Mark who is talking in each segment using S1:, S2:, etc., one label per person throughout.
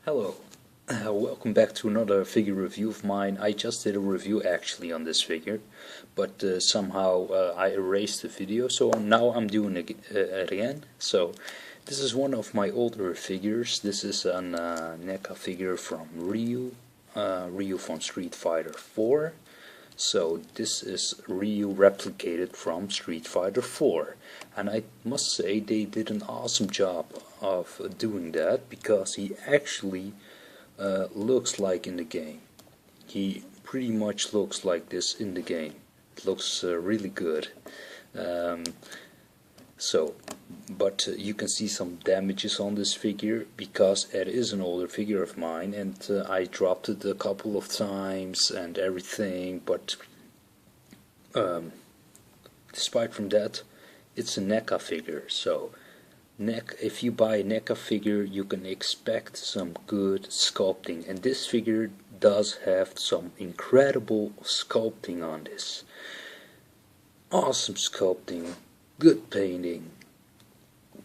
S1: Hello, welcome back to another figure review of mine. I just did a review actually on this figure, but somehow I erased the video, so now I'm doing it again. So this is one of my older figures. This is a Neca figure from Ryu from Street Fighter 4. So this is Ryu replicated from Street Fighter 4, and I must say they did an awesome job of doing that, because he actually looks like in the game. He pretty much looks like this in the game. It looks really good. But you can see some damages on this figure, because it is an older figure of mine, and I dropped it a couple of times and everything, but despite from that, it's a Neca figure. So if you buy a Neca figure, you can expect some good sculpting, and this figure does have some incredible sculpting on this. Awesome sculpting, good painting,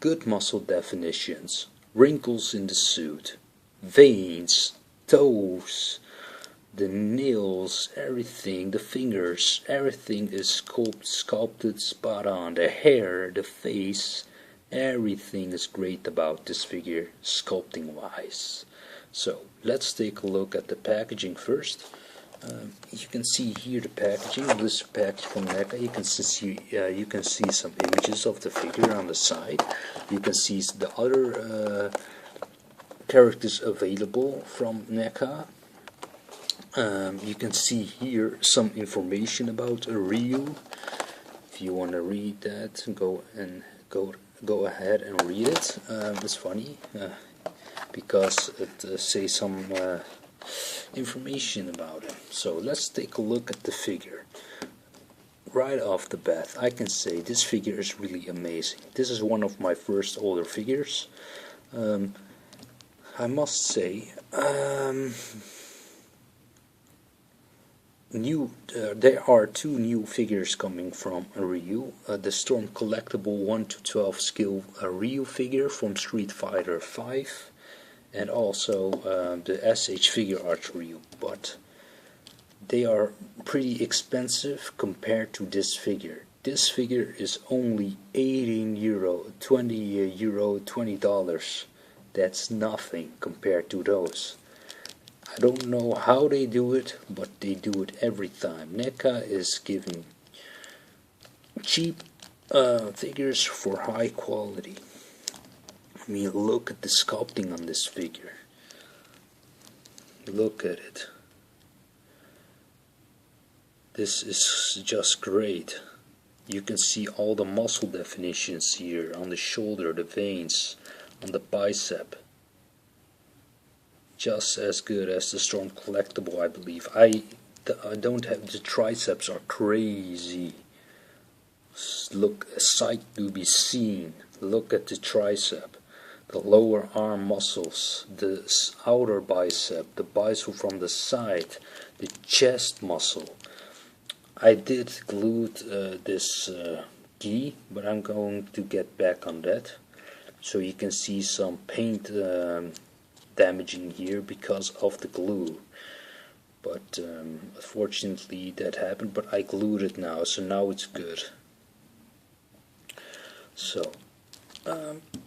S1: good muscle definitions, wrinkles in the suit, veins, toes, the nails, everything, the fingers, everything is sculpted spot on. The hair, the face, everything is great about this figure, sculpting wise. So let's take a look at the packaging first. You can see here the packaging. This is package from Neca. You can see some images of the figure on the side. You can see the other characters available from Neca. You can see here some information about Ryu. If you want to read that, go ahead and read it. It's funny because it says some information about him. So let's take a look at the figure. Right off the bat, I can say this figure is really amazing. This is one of my first older figures. I must say, there are two new figures coming from Ryu. The Storm Collectible 1 to 12 skill Ryu figure from Street Fighter 5, and also the SH Figure Art Ryu, but they are pretty expensive compared to this figure. This figure is only 18 euro, 20 euro, $20. That's nothing compared to those. I don't know how they do it, but they do it every time. Neca is giving cheap figures for high quality. I mean, look at the sculpting on this figure. Look at it. This is just great. You can see all the muscle definitions here on the shoulder, the veins, on the bicep. Just as good as the Storm Collectible, I believe. I don't have, the triceps are crazy. Look, a sight to be seen. Look at the tricep, the lower arm muscles, the outer bicep, the bicep from the side, the chest muscle. I did glue this gi, but I'm going to get back on that. So you can see some paint damaging here because of the glue, but unfortunately that happened, but I glued it now, so now it's good. So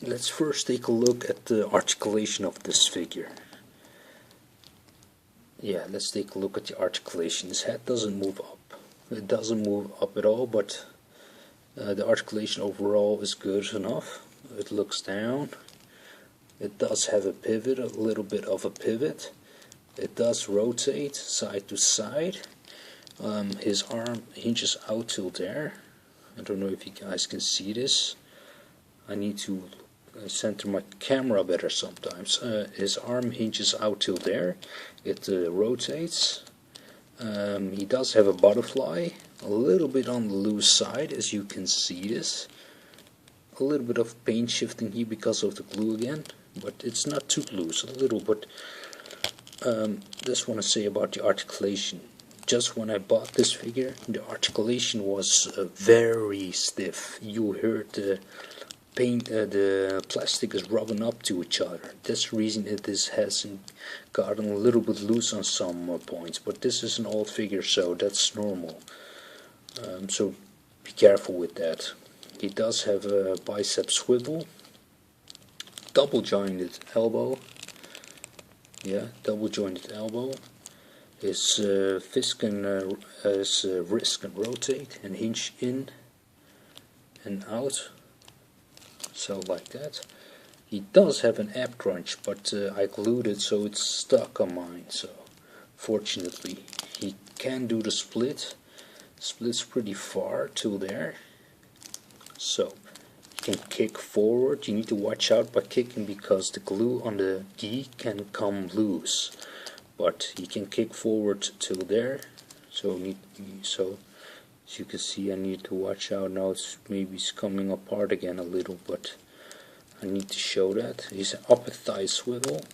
S1: let's first take a look at the articulation of this figure. Yeah, let's take a look at the articulation. His head doesn't move up. It doesn't move up at all, but the articulation overall is good enough. It looks down. It does have a pivot, a little bit of a pivot. It does rotate side to side. His arm hinges out till there. I don't know if you guys can see this. I need to center my camera better sometimes. His arm hinges out till there. It rotates. He does have a butterfly, a little bit on the loose side, as you can see this. A little bit of paint shifting here because of the glue again, but it's not too loose, a little. But just want to say about the articulation. Just when I bought this figure, the articulation was very stiff. You heard the the plastic is rubbing up to each other. That's the reason this hasn't gotten a little bit loose on some points, but this is an old figure, so that's normal. So be careful with that. He does have a bicep swivel, double jointed elbow. Yeah, double jointed elbow. His wrist can rotate and hinge in and out, so like that. He does have an ab crunch, but I glued it so it's stuck on mine, so fortunately. He can do the split. Splits pretty far to there, so he can kick forward. You need to watch out by kicking because the glue on the gi can come loose, but he can kick forward till there, so as you can see, I need to watch out. Now it's maybe coming apart again a little, but I need to show that. He's an upper thigh swivel.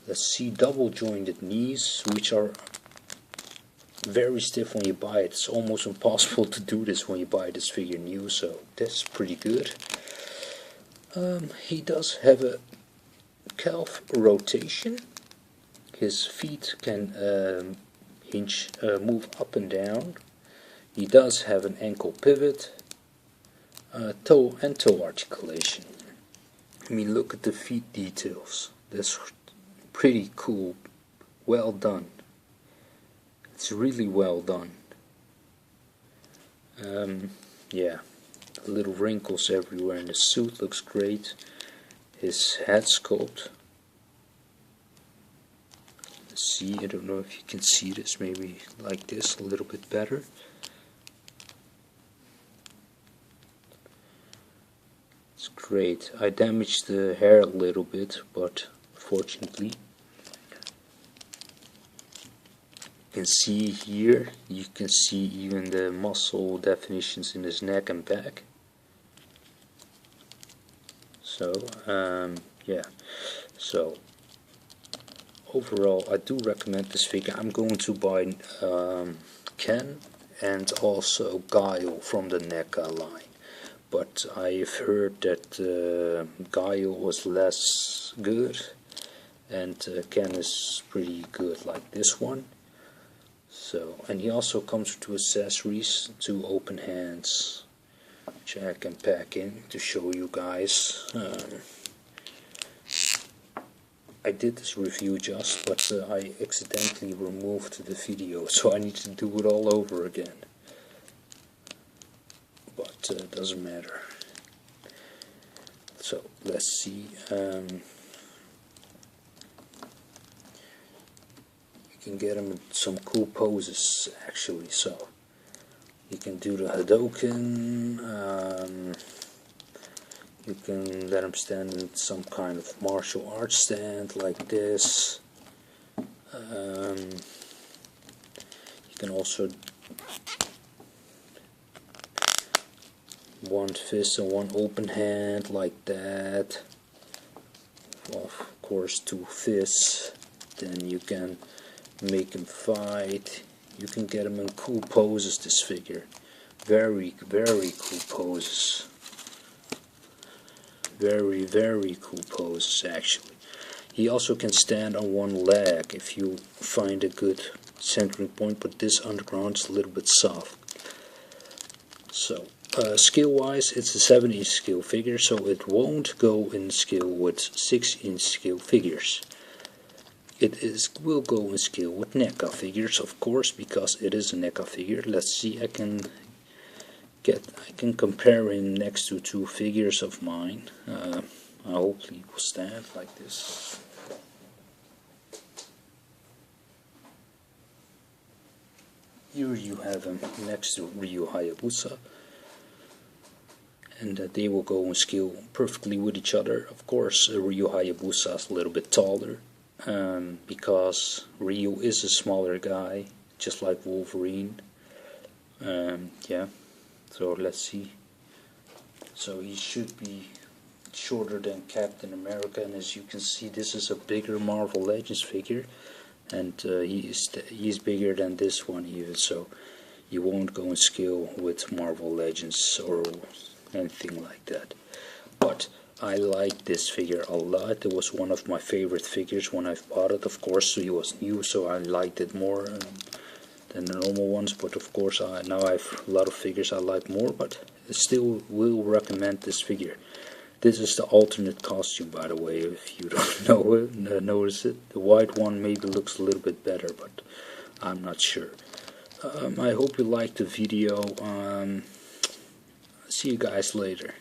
S1: Let's see, double jointed knees, which are very stiff when you buy it. It's almost impossible to do this when you buy this figure new, so that's pretty good. He does have a calf rotation. His feet can move up and down. He does have an ankle pivot, toe articulation. I mean, look at the feet details. That's pretty cool. Well done. It's really well done. Yeah, little wrinkles everywhere, and the suit looks great. His head sculpt. Let's see, I don't know if you can see this, maybe like this a little bit better. It's great. I damaged the hair a little bit, but fortunately. You can see here, you can see even the muscle definitions in his neck and back. So, yeah. So, overall, I do recommend this figure. I'm going to buy Ken and also Guile from the Neca line. But I've heard that Guile was less good, and Ken is pretty good like this one. So, and he also comes with two accessories, two open hands, which I can pack in to show you guys. I did this review just, but I accidentally removed the video, so I need to do it all over again. But it doesn't matter. So let's see. You can get him in some cool poses actually. So you can do the Hadoken. You can let him stand in some kind of martial arts stand like this. You can also one fist and one open hand like that. Well, of course, two fists. Then you can make him fight. You can get him in cool poses, this figure. Very, very cool poses. Very, very cool poses actually. He also can stand on one leg if you find a good centering point, but this underground is a little bit soft. So, scale wise, it's a 7-inch scale figure, so it won't go in scale with 6-inch scale figures. It will go in scale with Neca figures, of course, because it is a Neca figure. Let's see, I can compare him next to two figures of mine. I hope he will stand like this. Here you have him next to Ryu Hayabusa, and they will go in scale perfectly with each other. Of course, Ryu Hayabusa is a little bit taller, because Ryu is a smaller guy, just like Wolverine. Yeah. So let's see. So he should be shorter than Captain America, and as you can see, this is a bigger Marvel Legends figure, and he is bigger than this one even. So you won't go in scale with Marvel Legends or anything like that. But I like this figure a lot. It was one of my favorite figures when I bought it. Of course, he was new, so I liked it more than the normal ones. But of course, now I have a lot of figures I like more. But I still will recommend this figure. This is the alternate costume, by the way, if you don't know it, notice it. The white one maybe looks a little bit better, but I'm not sure. I hope you liked the video. See you guys later.